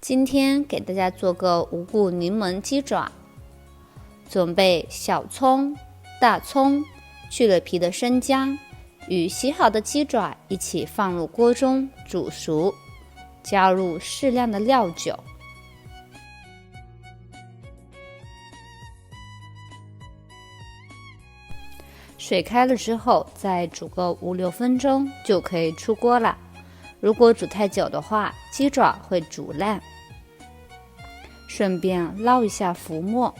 今天给大家做个无骨柠檬鸡爪，准备小葱、大葱、去了皮的生姜，与洗好的鸡爪一起放入锅中煮熟，加入适量的料酒。水开了之后，再煮个5-6分钟就可以出锅了。如果煮太久的话，鸡爪会煮烂。顺便捞一下浮沫，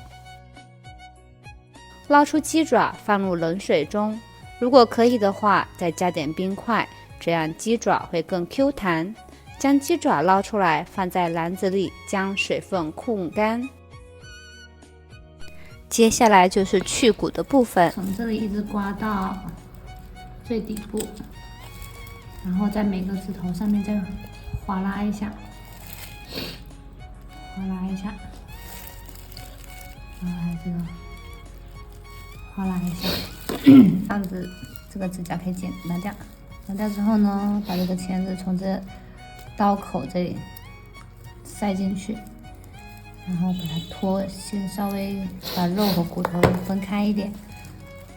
捞出鸡爪放入冷水中，如果可以的话，再加点冰块，这样鸡爪会更 Q 弹。将鸡爪捞出来，放在篮子里，将水分控干。接下来就是去骨的部分，从这里一直刮到最底部，然后在每个指头上面再划拉一下，划拉一下，然后还有这个划拉一下，这样子这个指甲可以拿掉。拿掉之后呢，把这个钳子从这刀口这里塞进去。然后把它先稍微把肉和骨头分开一点，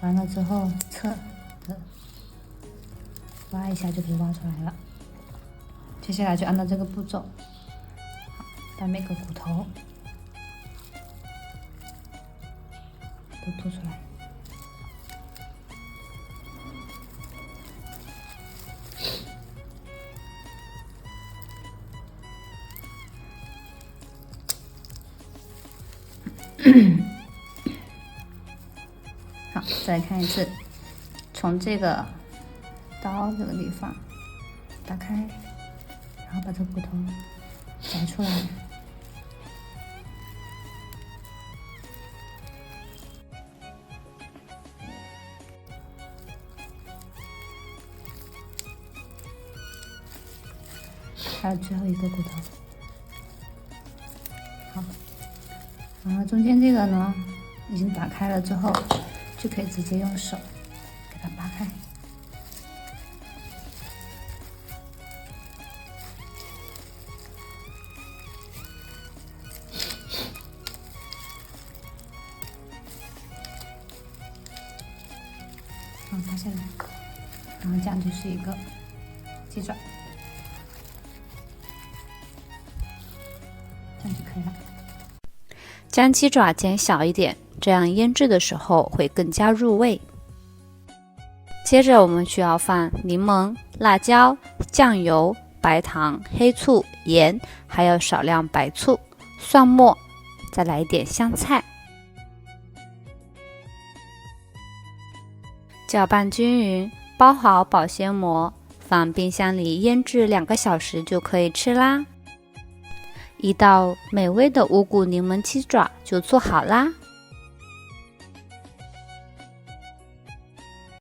完了之后侧的挖一下就可以挖出来了。接下来就按照这个步骤，把每个骨头都吐出来。好，再来看一次，从这个刀这个地方打开，然后把这个骨头摘出来，还有最后一个骨头。好，然后中间这个呢，已经打开了之后，就可以直接用手给它扒开。扒下来，然后这样就是一个鸡爪，这样就可以了。将鸡爪剪小一点，这样腌制的时候会更加入味。接着我们需要放柠檬、辣椒、酱油、白糖、黑醋、盐，还有少量白醋、蒜末，再来一点香菜。搅拌均匀，包好保鲜膜，放冰箱里腌制2个小时就可以吃啦。一道美味的无骨柠檬鸡爪就做好啦！